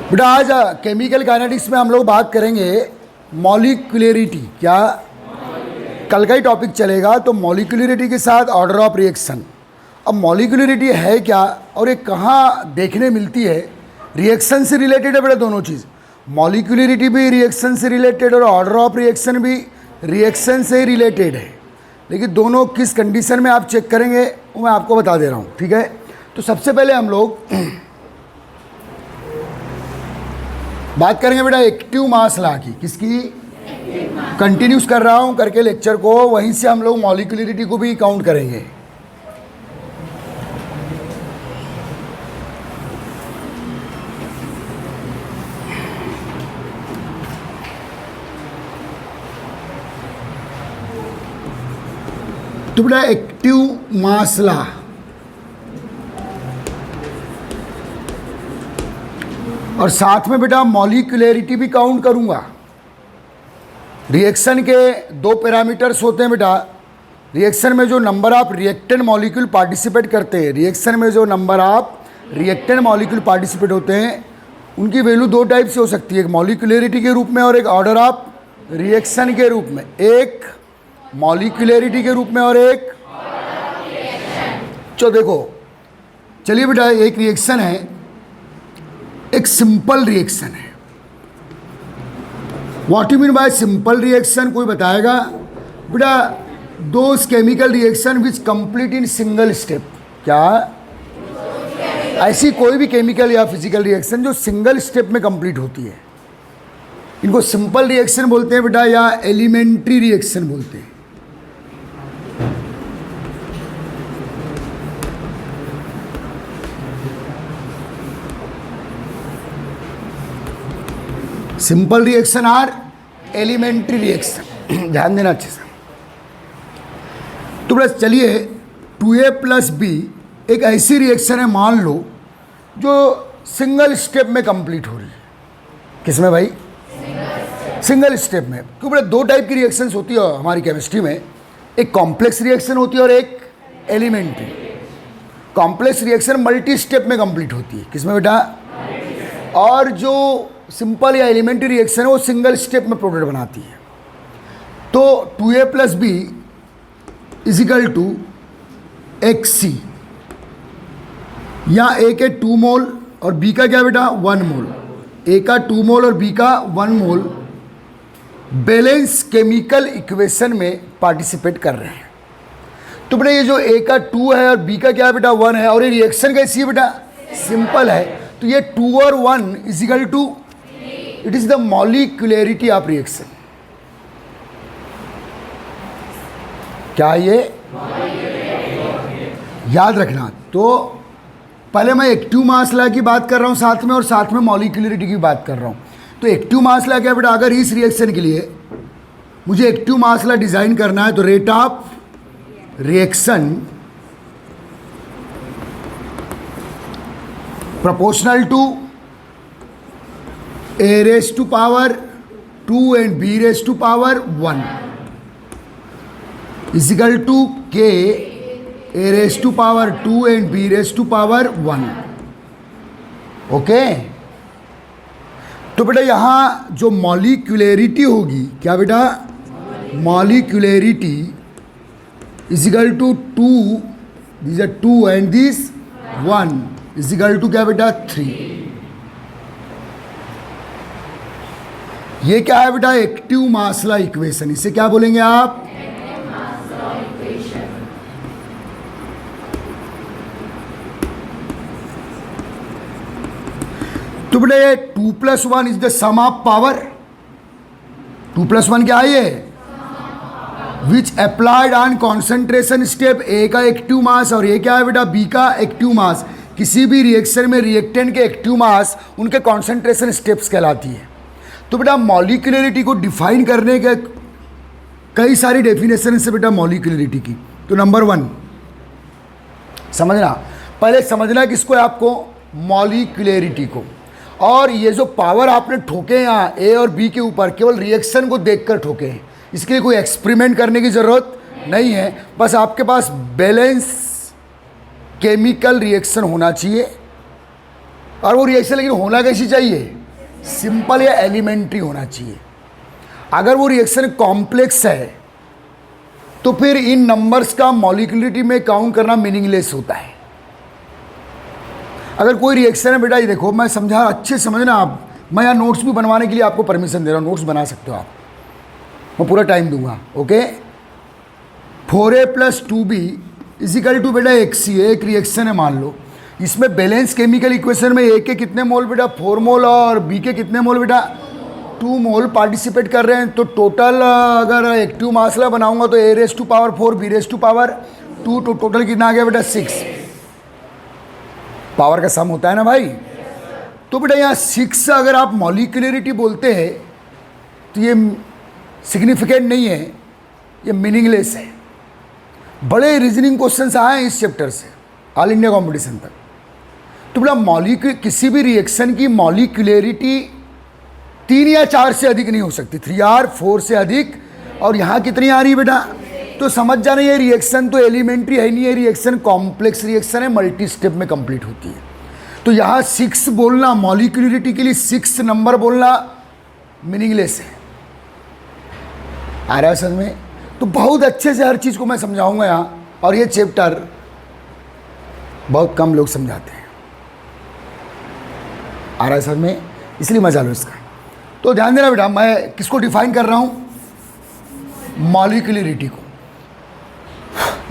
बेटा आज chemical kinetics में हम लोग बात करेंगे मॉलिक्यूलरिटी। क्या कल का ही टॉपिक चलेगा, तो मॉलिक्यूलरिटी के साथ ऑर्डर ऑफ रिएक्शन। अब मॉलिक्यूलरिटी है क्या और ये कहाँ देखने मिलती है? रिएक्शन से रिलेटेड है बेटा दोनों चीज़। मॉलिक्यूलरिटी भी रिएक्शन से रिलेटेड और ऑर्डर ऑफ रिएक्शन भी रिएक्शन से रिलेटेड है, लेकिन दोनों किस कंडीशन में आप चेक करेंगे वो मैं आपको बता दे रहा हूँ। ठीक है, तो सबसे पहले हम लोग बात करेंगे बेटा एक्टिव मास लॉ की। किसकी? कंटिन्यूस कर रहा हूँ करके लेक्चर को, वहीं से हम लोग मॉलिक्यूलरिटी को भी काउंट करेंगे। तो बेटा एक्टिव मास लॉ, और साथ में बेटा मॉलिक्यूलरिटी भी काउंट करूंगा। रिएक्शन के दो पैरामीटर्स होते हैं बेटा। रिएक्शन में जो number of reactant molecule participate करते हैं, रिएक्शन में जो number of reactant molecule participate होते हैं, उनकी वैल्यू दो टाइप से हो सकती है, एक मॉलिक्यूलरिटी के रूप में और एक ऑर्डर ऑफ रिएक्शन के रूप में। एक मॉलिक्यूलरिटी के रूप में और एक चलो देखो, चलिए बेटा एक रिएक्शन है, एक सिंपल रिएक्शन है। What you mean bye simple reaction? कोई बताएगा? बेटा those chemical reaction which complete in single step. क्या? ऐसी कोई भी केमिकल या फिजिकल रिएक्शन जो सिंगल स्टेप में कंप्लीट होती है, इनको सिंपल रिएक्शन बोलते हैं बेटा, या एलिमेंट्री रिएक्शन बोलते हैं। सिंपल रिएक्शन और एलिमेंट्री रिएक्शन, ध्यान देना अच्छे से। तो बस चलिए 2A + B एक ऐसी रिएक्शन है, मान लो, जो सिंगल स्टेप में कंप्लीट हो रही है। किसमें भाई? सिंगल स्टेप में। क्योंकि बेटा दो टाइप की रिएक्शंस होती है हमारी केमिस्ट्री में, एक कॉम्प्लेक्स रिएक्शन होती है और एक elementary. Complex reaction multi step में कंप्लीट होती है। किसमें बेटा? और जो सिंपल या एलिमेंट्री रिएक्शन है वो सिंगल स्टेप में प्रोडक्ट बनाती है। तो 2A + B = XC, या A के 2 मोल और B का क्या बेटा? 1 मोल। A का 2 मोल और B का 1 मोल बैलेंस केमिकल इक्वेशन में पार्टिसिपेट कर रहे हैं। तो बेटा ये जो A का 2 है और B का क्या बेटा? 1 है, और ये रिएक्शन कैसी है बेटा? सिंपल है। तो ये 2 और 1 = it is the molecularity of reaction. क्या ये याद रखना। तो पहले मैं एक्टिव मास लॉ की बात कर रहा हूं साथ में, और साथ में मॉलिक्यूलरिटी की बात कर रहा हूं। तो एक्टिव मास लॉ क्या बेटा? अगर इस रिएक्शन के लिए मुझे एक्टिव मास लॉ डिजाइन करना है, तो rate of reaction proportional to A⁻² and B⁻1 = K A⁻² and B⁻1। Okay, तो बेटा यहाँ जो मॉलिक्यूलरिटी होगी, क्या बेटा? मॉलिक्यूलरिटी = 2, दिस 2 and दिस 1 = क्या बेटा? 3। ये क्या है बेटा? Active mass law equation. इसे क्या बोलेंगे आप? तो बेटा ये 2 + 1 is the sum of power. 2 + 1 क्या है ये? Which applied on concentration step. A का एक्टिव मास और ये क्या है बेटा? बी का एक्टिव मास। किसी भी रिएक्शन में रिएक्टेंट के एक्टिव मास उनके कॉन्सेंट्रेशन स्टेप्स कहलाती है। तो बेटा मॉलिक्यूलरिटी को डिफाइन करने के कई सारी डेफिनेशन है बेटा मॉलिक्यूलरिटी की। तो नंबर 1 समझना, पहले समझना किसको है आपको? मॉलिक्यूलरिटी को। और ये जो पावर आपने ठोके यहाँ ए और बी के ऊपर, केवल रिएक्शन को देखकर ठोके हैं, इसके लिए कोई एक्सपेरिमेंट करने की ज़रूरत नहीं है। बस आपके पास बैलेंस केमिकल रिएक्शन होना चाहिए और वो रिएक्शन लेकिन होना कैसी चाहिए, सिंपल या एलिमेंट्री होना चाहिए। अगर वो रिएक्शन कॉम्प्लेक्स है तो फिर इन नंबर्स का मॉलिक्यूलरिटी में काउंट करना मीनिंगलेस होता है। अगर कोई रिएक्शन है बेटा, ये देखो मैं समझा, अच्छे समझना आप, मैं यहाँ नोट्स भी बनवाने के लिए आपको परमिशन दे रहा हूँ, नोट्स बना सकते हो आप, मैं पूरा टाइम दूंगा। ओके, 4a + 2b = बेटा XC, एक रिएक्शन है मान लो, इसमें बैलेंस केमिकल इक्वेशन में A के कितने मोल बेटा, 4 मोल, और B के कितने मोल बेटा, 2 मोल पार्टिसिपेट कर रहे हैं। तो टोटल अगर एक्टिव मासला बनाऊंगा तो A⁴ B⁴ तो टोटल कितना आ गया बेटा, 6। पावर का सम होता है ना भाई। तो बेटा यहाँ 6 अगर आप मॉलिक्यूलरिटी बोलते हैं तो ये सिग्निफिकेंट नहीं है, ये मीनिंगलेस है। बड़े रीजनिंग क्वेश्चंस आए हैं इस चैप्टर से ऑल इंडिया कंपटीशन तक। तो बेटा किसी भी रिएक्शन की मॉलिक्यूलरिटी 3 या 4 से अधिक नहीं हो सकती, 3 और 4 से अधिक। और यहाँ कितनी आ रही है बेटा, तो समझ जाना ये रिएक्शन तो एलिमेंट्री है नहीं, ये रिएक्शन कॉम्प्लेक्स रिएक्शन है, मल्टी स्टेप में कंप्लीट होती है। तो यहाँ 6 बोलना मॉलिक्यूलरिटी के लिए, 6 नंबर बोलना मीनिंगलेस है। आ रहा है समझ में? तो बहुत अच्छे से हर चीज़ को मैं समझाऊंगा यहाँ, और ये चैप्टर बहुत कम लोग समझाते हैं। आ रहा है समझ में? इसलिए मजा लो इसका। तो ध्यान देना बेटा, मैं किसको डिफाइन कर रहा हूँ, मॉलिक्यूलरिटी को।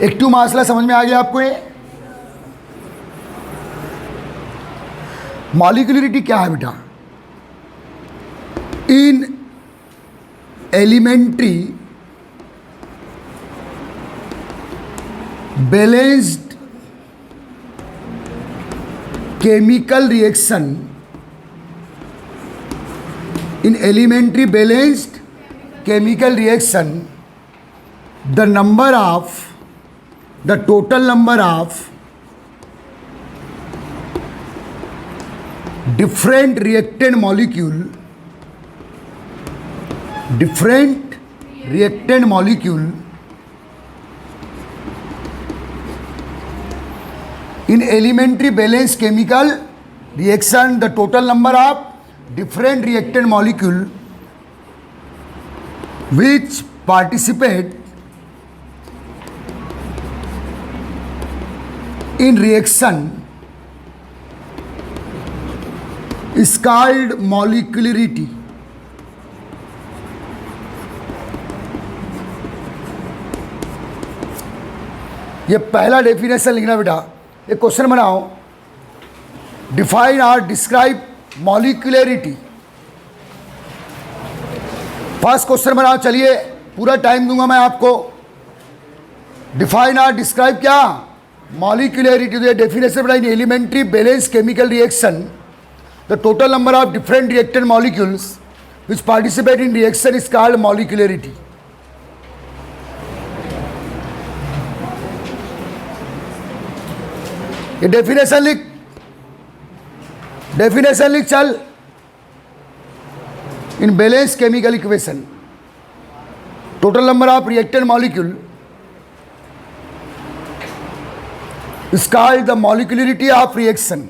एक्टिव मासला समझ में आ गया आपको? ये मॉलिक्यूलरिटी क्या है बेटा, in elementary balanced chemical reaction, in elementary balanced chemical reaction, the total number of different reactant molecule in elementary balanced chemical reaction, the total number of different reactant molecule which participate in reaction is called molecularity. ये पहला definition लिखना बेटा, एक question बनाओ, define और describe molecularity. First question बनाओ, चलिए पूरा टाइम दूंगा मैं आपको। डिफाइन और डिस्क्राइब क्या, मॉलिक्यूलरिटी। तो ये डेफिनेशन बनाई, elementary balance chemical reaction, the total number of different reactant molecules which participate in reaction is called molecularity. ये डेफिनेशन लिख चल। In balance chemical equation, total number of reactant molecule is called the molecularity of reaction.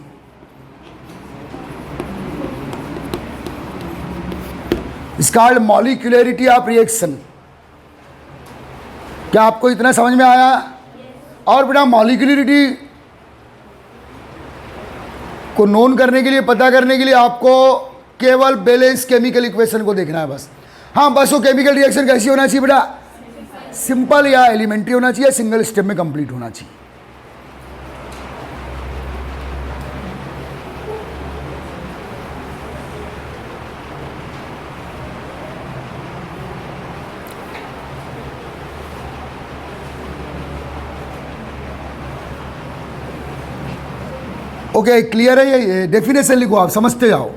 Is called molecularity of reaction. क्या आपको इतना समझ में आया? और बेटा मॉलिक्यूलरिटी को नोन करने के लिए, पता करने के लिए आपको केवल बैलेंस केमिकल इक्वेशन को देखना है बस। हाँ, बस वो केमिकल रिएक्शन कैसी होना चाहिए बेटा, सिंपल या एलिमेंट्री होना चाहिए, सिंगल स्टेप में कंप्लीट होना चाहिए। ओके, क्लियर है? ये डेफिनेशन लिखो, आप समझते जाओ।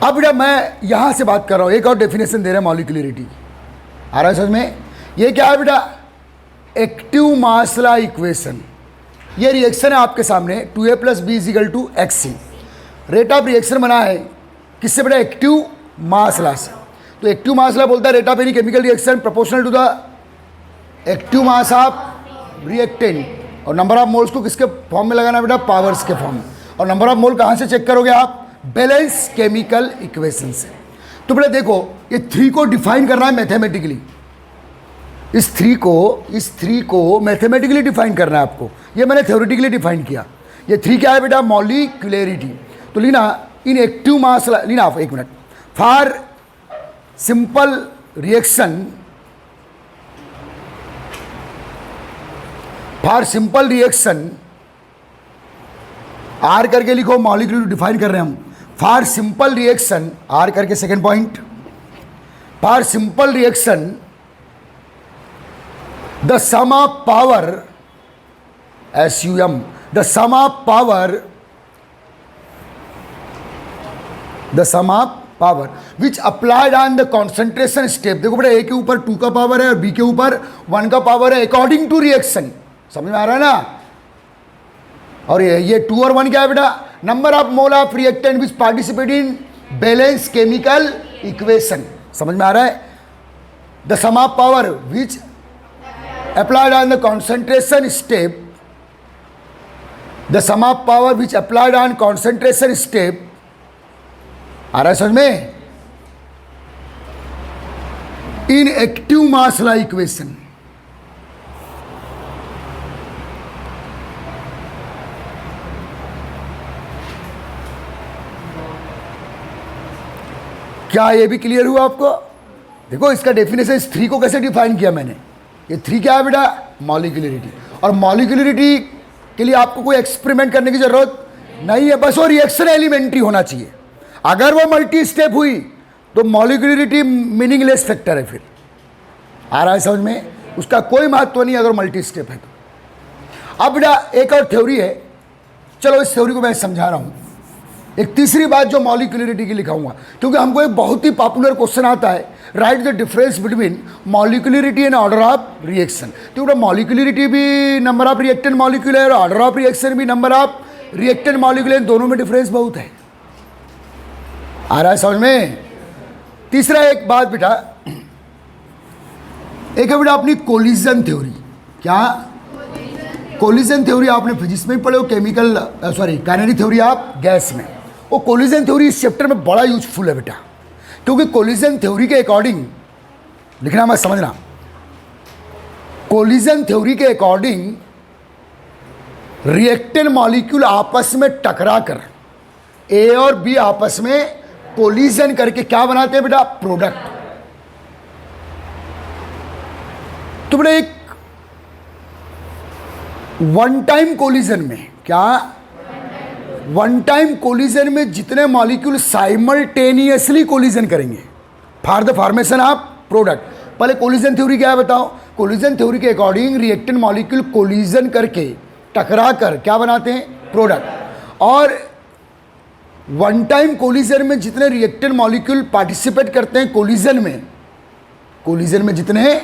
अब बेटा मैं यहां से बात कर रहा हूं, एक और डेफिनेशन दे रहे हैं मॉलिक्यूलरिटी। आ रहा है समझ में? ये क्या है बेटा, एक्टिव मासला इक्वेशन। ये रिएक्शन है आपके सामने, 2a + b = xc। Rate of reaction बना है किससे बेटा, एक्टिव मासला से। तो एक्टिव मासला बोलता है rate of any chemical reaction proportional to the active mass of reactant. और नंबर ऑफ मोल्स को किसके फॉर्म में लगाना बेटा, पावर्स के फॉर्म में। और नंबर ऑफ मोल कहाँ से चेक करोगे आप? बैलेंस केमिकल इक्वेशन से। तो पहले देखो, ये 3 को डिफाइन करना है मैथमेटिकली। इस थ्री को मैथमेटिकली डिफाइन करना है आपको। ये मैंने थ्योरेटिकली डिफाइन किया। ये 3 क्या है बेटा? मॉलिक्यूलरिटी। तो Leena in active mass, Leena आप 1 minute. For simple reaction or करके लिखो, मॉलिक्यूलर डिफाइन कर रहे हैं हम। फॉर सिंपल रिएक्शन, आर करके second point, for simple reaction the sum of power SUM, the sum of power which applied on the concentration step. देखो बेटा, ए के ऊपर 2 का पावर है और बी के ऊपर 1 का पावर है अकॉर्डिंग टू रिएक्शन। समझ में आ रहा है ना? और ये 2 और 1 क्या है बेटा? Number of mole of reactant which participate in balance chemical equation. समझ में आ रहा है? The sum of power which applied on the concentration step, the sum of power which applied on concentration step, आ रहा है समझ में? in active mass law equation। क्या ये भी क्लियर हुआ आपको? देखो इसका डेफिनेशन, इस 3 को कैसे डिफाइन किया मैंने। ये 3 क्या है बेटा? मॉलिक्यूलरिटी। और मॉलिक्यूलरिटी के लिए आपको कोई एक्सपेरिमेंट करने की जरूरत नहीं है, बस वो रिएक्शन एलिमेंट्री होना चाहिए। अगर वो मल्टी स्टेप हुई तो मॉलिक्यूलरिटी मीनिंगलेस फैक्टर है। फिर आ रहा है समझ में? उसका कोई महत्व नहीं अगर मल्टी स्टेप है तो। अब बेटा एक और थ्योरी है, चलो इस थ्योरी को मैं समझा रहा हूँ। एक तीसरी बात जो मॉलिक्यूलरिटी की लिखाऊंगा, क्योंकि हमको एक बहुत ही पॉपुलर क्वेश्चन आता है, right the difference between molecularity and order of reaction. तो मॉलिक्यूलरिटी भी नंबर ऑफ रिएक्टेंट मॉलिक्यूल है और ऑर्डर ऑफ रिएक्शन भी नंबर ऑफ रिएक्टेंट मॉलिक्यूल है, दोनों में डिफरेंस बहुत है। आ रहा है समझ में? तीसरा एक बात बेटा, एक है बेटा अपनी कोलिजन थ्योरी। क्या? कोलिजन थ्योरी आपने फिजिक्स में ही पढ़े हो, केमिकल काइनेटिक थ्योरी आप गैस में। वो कोलिजन थ्योरी इस चैप्टर में बड़ा यूजफुल है बेटा, क्योंकि कोलिजन थ्योरी के अकॉर्डिंग, लिखना मत समझना, कोलिजन थ्योरी के अकॉर्डिंग रिएक्टेंट मॉलिक्यूल आपस में टकरा कर ए और बी आपस में कोलिजन करके क्या बनाते हैं बेटा? प्रोडक्ट। तो बेटा एक वन टाइम कोलिजन में, क्या वन टाइम कोलिजन में जितने मॉलिक्यूल साइमल्टेनियसली कोलिजन करेंगे for the formation of product. पहले कोलिजन थ्योरी क्या है बताओ? कोलिजन थ्योरी के अकॉर्डिंग रिएक्टेंट मॉलिक्यूल कोलिजन करके टकरा कर क्या बनाते हैं? प्रोडक्ट। और वन टाइम कोलिजन में जितने रिएक्टेंट मॉलिक्यूल पार्टिसिपेट करते हैं कोलिजन में जितने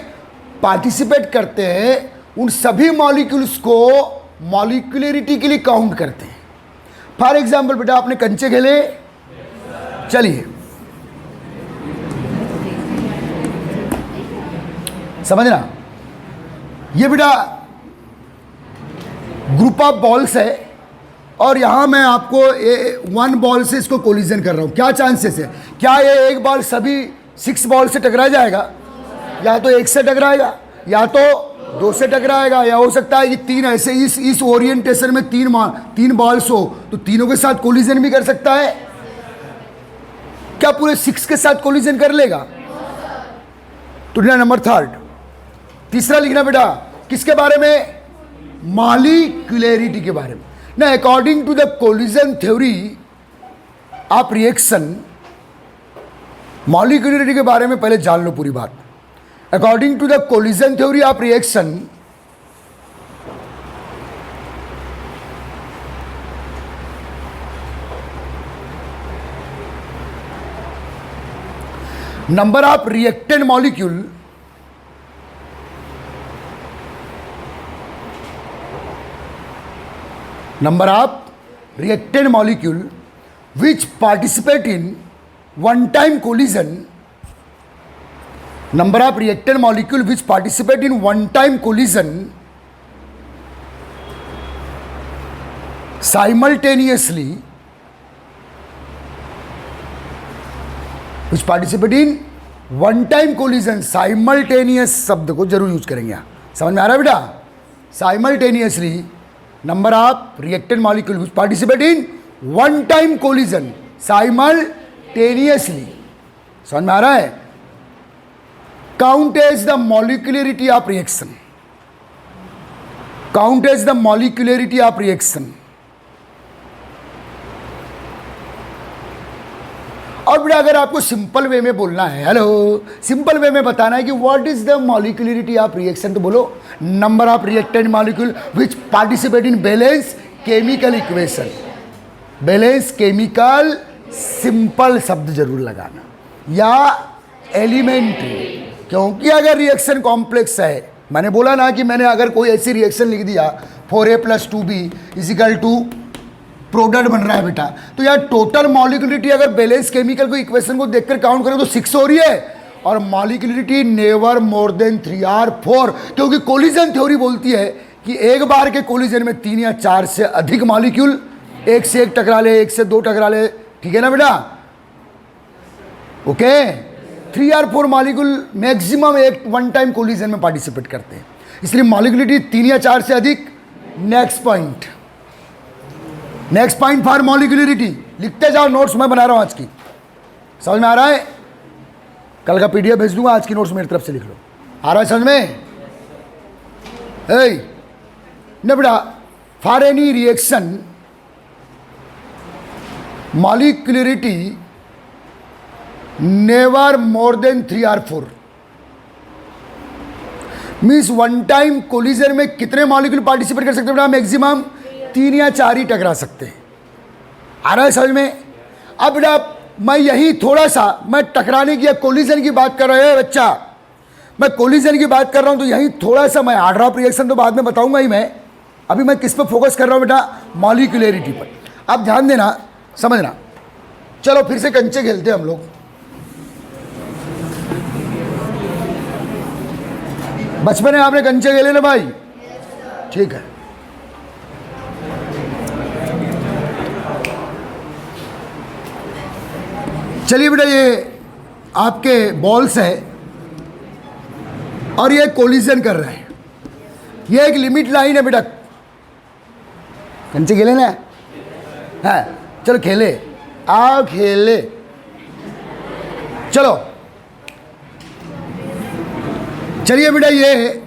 पार्टिसिपेट करते हैं उन सभी मॉलिक्यूल्स को मॉलिक्यूलरिटी के लिए काउंट करते हैं। फॉर एग्जाम्पल बेटा आपने कंचे खेले, चलिए समझना, ये बेटा ग्रुप ऑफ बॉल्स है और यहां मैं आपको 1 बॉल से इसको कोलिजन कर रहा हूं। क्या चांसेस है? क्या ये एक बॉल सभी 6 बॉल से टकरा जाएगा? या तो 1 से टकराएगा, या तो 2 से टकराएगा, या हो सकता है कि 3 ऐसे इस ओरिएंटेशन में 3 बॉल्स हो तो तीनों के साथ कोलिजन भी कर सकता है। क्या पूरे 6 के साथ कोलिजन कर लेगा? तो नंबर 3 तीसरा लिखना बेटा किसके बारे में? मॉलिक्यूलरिटी के बारे में ना। According to the collision theory of reaction, molecularity के बारे में पहले जान लो पूरी बात। According to the collision theory of reaction, number of reactant molecule which participate in one time collision, number of reactant molecule which participate in one time collision simultaneously which participate in one time collision. Simultaneous शब्द को जरूर use करेंगे यहाँ, समझ में आ रहा है बेटा? Simultaneously number of reactant molecule which participate in one time collision. Simultaneously, समझ में आ रहा है? Count as the molecularity of reaction, count as the molecularity of reaction. और बेटा अगर आपको सिंपल वे में बोलना है, हेलो, सिंपल वे में बताना है कि what is the molecularity of reaction, तो बोलो number of reactant molecule which participate in balance chemical equation. Balance chemical, simple शब्द जरूर लगाना, या एलिमेंट्री, क्योंकि अगर रिएक्शन कॉम्प्लेक्स है, मैंने बोला ना कि मैंने अगर कोई ऐसी रिएक्शन लिख दिया 4a + 2b = प्रोडक्ट बन रहा है बेटा, तो यार टोटल मॉलिक्यूलरिटी अगर बैलेंस केमिकल को इक्वेशन को देखकर काउंट करें तो 6 हो रही है, और molecularity never more than 3 or 4, क्योंकि कोलिजन थ्योरी बोलती है कि एक बार के कोलिजन में 3 या 4 से अधिक मॉलिक्यूल एक से एक टकरा ले, एक से दो टकरा ले, ठीक है ना बेटा? ओके, 3 or 4 मॉलिक्यूल मैक्सिमम एक वन टाइम कोलिजन में पार्टिसिपेट करते हैं, इसलिए मॉलिक्यूलरिटी 3 या 4 से अधिक। Next point, next point for molecularity, लिखते जाओ, नोट्स मैं बना रहा हूं आज की, समझ में आ रहा है? कल का पीडीएफ भेज दूंगा, आज की नोट्स मेरी तरफ से लिख लो। आ रहा है समझ में? न बेटा, for any reaction molecularity never more than 3 or 4, means one time collision में कितने मॉलिक्यूल पार्टिसिपेट कर सकते हैं बेटा? मैक्सिमम 3 या 4 ही टकरा सकते हैं। आ रहा है समझ में? अब बेटा मैं यही थोड़ा सा, मैं टकराने की या कोलिजन की बात कर रहा है बच्चा, मैं कोलिजन की बात कर रहा हूं, तो यही थोड़ा सा मैं ऑर्डर ऑफ रिएक्शन तो बाद में बताऊंगा ही मैं, अभी मैं किस पर फोकस कर रहा हूं बेटा? मॉलिक्यूलरिटी पर। आप ध्यान देना, समझना। चलो फिर से कंचे खेलते हैं हम लोग। बचपन में आपने कंचे खेले ना भाई? ठीक है, चलिए बेटा, ये आपके बॉल्स है और ये कोलिजन कर रहे हैं, ये एक लिमिट लाइन है बेटा। कंचे खेले ना? हाँ, चलो खेले, आओ खेले, चलो। चलिए बेटा, ये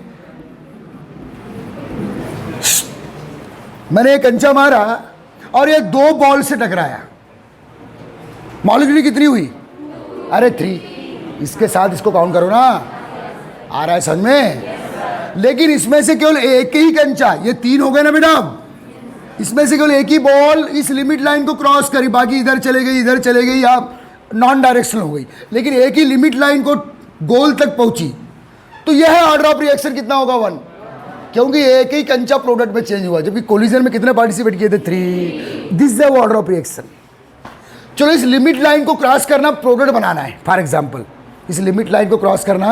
मैंने एक कंचा मारा और ये 2 बॉल से टकराया, मॉलिक्यूलरिटी कितनी हुई? अरे 3, इसके साथ इसको काउंट करो ना। आ रहा है समझ में? लेकिन इसमें से केवल एक ही कंचा, ये 3 हो गए ना बेटा, इसमें से केवल एक ही बॉल इस लिमिट लाइन को क्रॉस करी, बाकी इधर चले गई, इधर चले गई, या नॉन डायरेक्शनल हो गई, लेकिन एक ही लिमिट लाइन को गोल तक पहुंची, तो यह है ऑर्डर ऑफ रिएक्शन कितना होगा? 1, क्योंकि एक ही कंचा प्रोडक्ट में चेंज हुआ, जबकि कोलिजन में कितने पार्टिसिपेट किए थे? 3। This is the order of reaction. चलो, इस लिमिट लाइन को क्रॉस करना, प्रोडक्ट बनाना है। फॉर एग्जांपल, इस लिमिट लाइन को क्रॉस करना,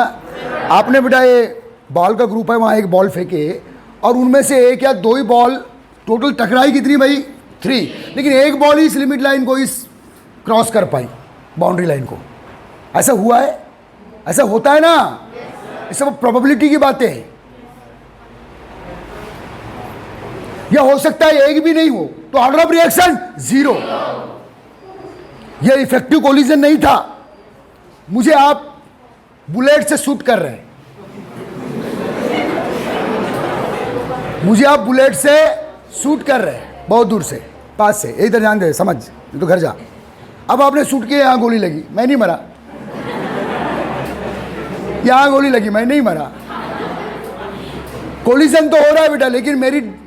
आपने बेटा ये बॉल का ग्रुप है, वहाँ एक बॉल फेंके और उनमें से एक या 2 ही बॉल, टोटल टकराई कितनी भाई? 3, लेकिन एक बॉल ही इस लिमिट लाइन को इस क्रॉस कर पाई, बाउंड्री लाइन को। ऐसा हुआ है? ऐसा होता है ना? ये सब प्रोबेबिलिटी की बातें हैं। या हो सकता है एक भी नहीं हो, तो ऑर्डर ऑफ रिएक्शन 0। यह इफेक्टिव कोलिजन नहीं था, मुझे आप बुलेट से शूट कर रहे हैं, मुझे आप बुलेट से शूट कर रहे हैं, बहुत दूर से, पास से, इधर ध्यान दे, समझ, तो घर जा। अब आपने शूट किया, यहां गोली लगी, मैं नहीं मरा, यहां गोली लगी, मैं नहीं मरा। कोलिजन तो हो रहा है बेटा, लेकिन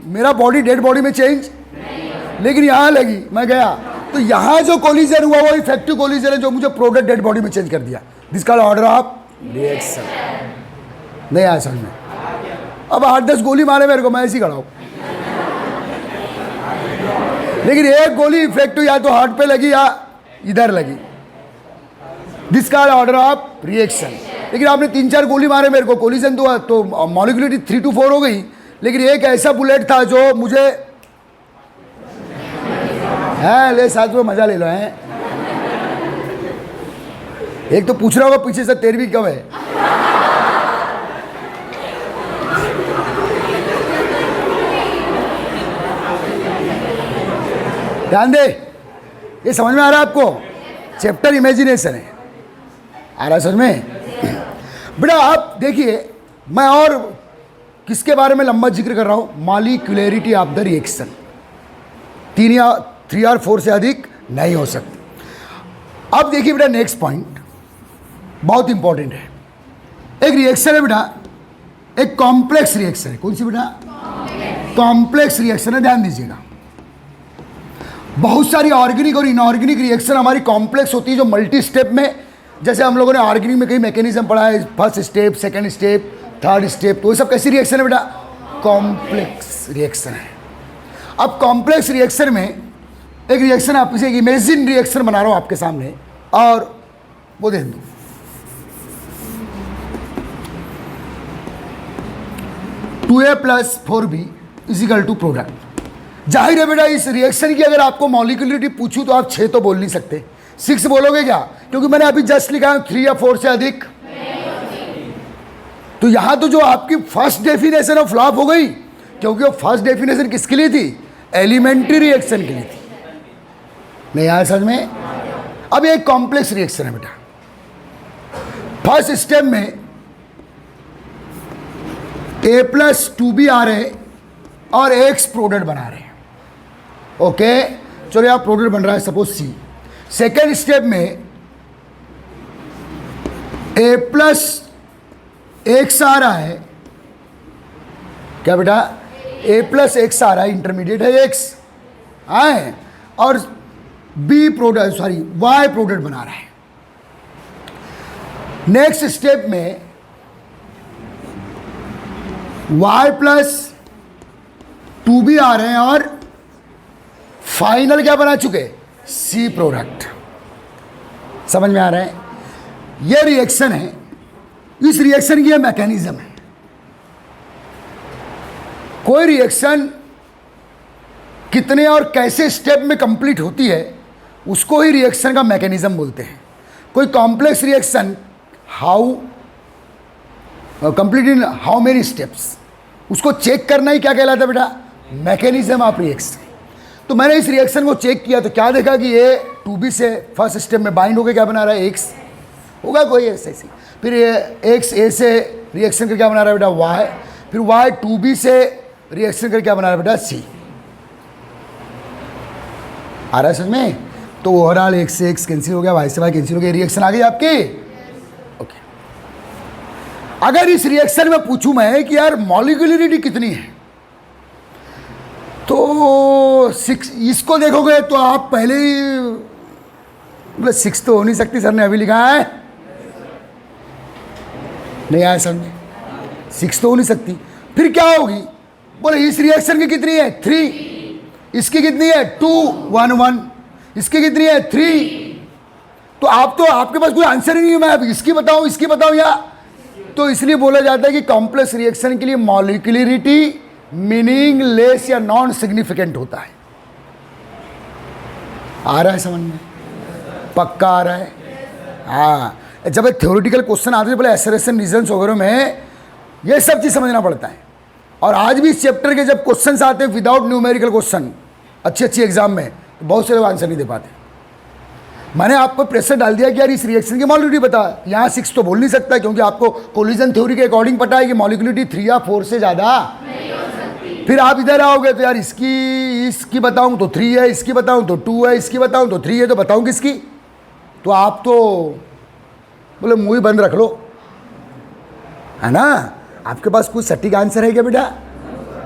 मेरा बॉडी डेड बॉडी में चेंज, लेकिन यहां लगी, मैं गया, तो यहां जो कोलिजन हुआ वो इफेक्टिव कोलिजन है, जो मुझे प्रोडक्ट डेड बॉडी में चेंज कर दिया। This called order of reaction. नहीं आया समझ में? अब 8-10 गोली मारे मेरे को, मैं ऐसे ही खड़ा हूं, लेकिन एक गोली इफेक्टिव या तो हार्ट पे लगी या इधर लगी। This called order of reaction. लेकिन आपने 3-4 गोली मारे मेरे को, कोलिजन तो मॉलिक्यूलरिटी 3 to 4 हो गई, लेकिन एक ऐसा बुलेट था जो मुझे है ले साथ में मजा ले लो हैं। एक तो पूछ रहा होगा पीछे से 13वीं कब है। ध्यान दे, ये समझ में आ रहा है आपको? चैप्टर इमेजिनेशन है, आ रहा है समझ में? बेटा आप देखिए, मैं और किसके बारे में लंबा जिक्र कर रहा हूं? Molecularity of the reaction. 3 और 4 से अधिक नहीं हो सकती। अब देखिए बेटा, नेक्स्ट पॉइंट बहुत इंपॉर्टेंट है। एक रिएक्शन है बेटा, एक कॉम्प्लेक्स रिएक्शन है। कौन सी बेटा? कॉम्प्लेक्स रिएक्शन है, ध्यान दीजिएगा। बहुत सारी ऑर्गेनिक और इनऑर्गेनिक रिएक्शन हमारी कॉम्प्लेक्स होती है, जो मल्टी स्टेप में, जैसे हम लोगों ने ऑर्गेनिक में कई मैकेनिज्म पढ़ा है, first step, second step, third step, तो ये सब कैसी रिएक्शन है बेटा? कॉम्प्लेक्स रिएक्शन है। अब कॉम्प्लेक्स रिएक्शन में एक रिएक्शन, आप इसे एक इमेजिन रिएक्शन बना रहा हूं आपके सामने, और वो देख दो। Two A plus 4b is equal to product. जाहिर है बेटा, इस रिएक्शन की अगर आपको मॉलिक्यूलरिटी पूछूं तो आप 6 तो बोल नहीं सकते, 6 बोलोगे क्या? क्योंकि मैंने अभी जस्ट लिखा है 3 या 4 से अधिक। तो यहां तो जो आपकी फर्स्ट डेफिनेशन ऑफ फ्लॉप हो गई, क्योंकि वो फर्स्ट डेफिनेशन किसके लिए थी? एलिमेंट्री रिएक्शन के लिए थी। नहीं आया समझ में? अब एक कॉम्प्लेक्स रिएक्शन है बेटा। फर्स्ट स्टेप में A+2B आ रहे और X प्रोडक्ट बना रहे हैं। ओके, चलो यहां प्रोडक्ट बन रहा है सपोज C। सेकेंड स्टेप में A+X आ रहा है। क्या बेटा? A+X आ रहा है, इंटरमीडिएट है X आए, और B प्रोडक्ट Y प्रोडक्ट बना रहा है। नेक्स्ट स्टेप में Y+2B आ रहे हैं और फाइनल क्या बना चुके? C product. समझ में आ रहा है? ये रिएक्शन है, इस रिएक्शन की ये मैकेनिज्म है। कोई रिएक्शन कितने और कैसे स्टेप में कंप्लीट होती है, उसको ही रिएक्शन का मैकेनिज्म बोलते हैं। कोई complex reaction how complete in how many steps, उसको चेक करना ही क्या कहलाता है बेटा? Mechanism of reaction. तो मैंने इस रिएक्शन को चेक किया तो क्या देखा कि ये 2B से फर्स्ट स्टेप में बाइंड होकर क्या बना रहा है? X होगा कोई ऐसे। फिर ये X A से रिएक्शन कर क्या बना रहा है बेटा? Y। फिर Y 2B से रिएक्शन कर क्या बना रहा है बेटा? C। आ रहा है समझ में? तो ओवरऑल X से X कैंसिल हो गया, Y से Y कैंसिल हो गया, रिएक्शन आ गई आपकी। ओके, अगर इस रिएक्शन में पूछूं मैं कि यार मॉलिक्यूलरिटी कितनी है, तो 6, इसको देखोगे तो आप पहले ही मतलब 6 तो हो नहीं सकती, सर ने अभी लिखा है। नहीं आया समझे? 6 तो हो नहीं सकती। फिर क्या होगी? बोले इस रिएक्शन की कितनी है? 3। इसकी कितनी है? 2 1 1। इसकी कितनी है? 3। तो आपके पास कोई आंसर ही नहीं है। मैं अब इसकी बताऊं, इसकी बताऊं, या तो इसलिए बोला जाता है कि कॉम्प्लेक्स रिएक्शन के लिए मॉलिक्यूलरिटी मीनिंगलेस या नॉन सिग्निफिकेंट होता है। आ रहा है समझ में? पक्का आ रहा है? हाँ, जब एक थ्योरेटिकल क्वेश्चन आते हैं बोले एसरेशन रीजन्स वगैरह में, ये सब चीज़ समझना पड़ता है। और आज भी इस चैप्टर के जब क्वेश्चन आते हैं विदाउट न्यूमेरिकल क्वेश्चन अच्छी एग्जाम में, तो बहुत से लोग आंसर नहीं दे पाते। मैंने आपको प्रेशर डाल दिया कि यार इस रिएक्शन की मॉलिक्यूलरिटी बता। यहाँ 6 तो बोल नहीं सकता, क्योंकि आपको कोलिजन थ्योरी के अकॉर्डिंग पता है कि मॉलिक्यूलरिटी 3 या 4 से ज़्यादा नहीं हो सकती। फिर आप इधर आओगे तो यार इसकी बताऊं तो 3 है, इसकी बताऊं तो 2 है, इसकी बताऊं तो 3 है, तो बताऊं किसकी? तो आप तो बोले मुंह ही बंद रख लो, है ना? आपके पास कोई सटीक आंसर है क्या बेटा?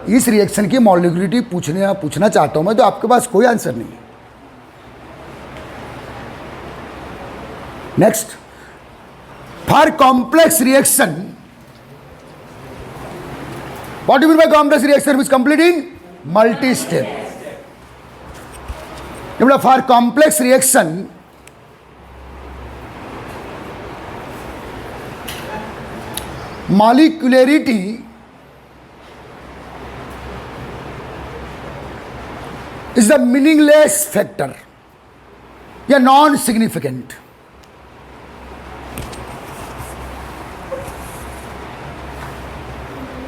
इस रिएक्शन की मॉलिक्यूलरिटी पूछना चाहता हूं मैं, तो आपके पास कोई आंसर नहीं है। Next, for complex reaction, what do mean by complex reaction which complete in multi step? For complex reaction molecularity is the meaningless factor या non significant.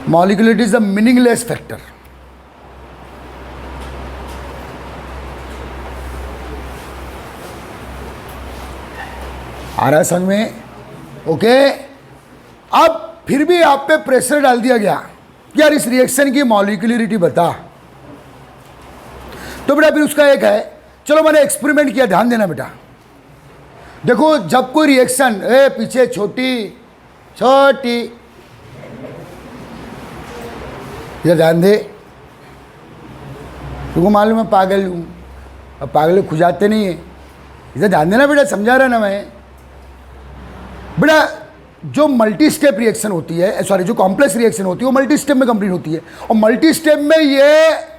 Molecularity is the meaningless factor. आ रहा है समझ में? Okay. अब फिर भी आप पे प्रेशर डाल दिया गया कि यार इस रिएक्शन की मॉलिक्यूलरिटी बता। तो बेटा फिर उसका एक है, चलो मैंने एक्सपेरिमेंट किया, ध्यान देना बेटा। देखो जब कोई रिएक्शन, पीछे छोटी छोटी, इधर ध्यान दे, तुमको मालूम है पागल हूँ, अब पागल खुजाते नहीं है, इधर ध्यान देना बेटा, समझा रहा ना मैं बेटा। जो मल्टी स्टेप रिएक्शन होती है, सॉरी जो कॉम्प्लेक्स रिएक्शन होती है वो मल्टी स्टेप में कंप्लीट होती है, और मल्टी स्टेप में ये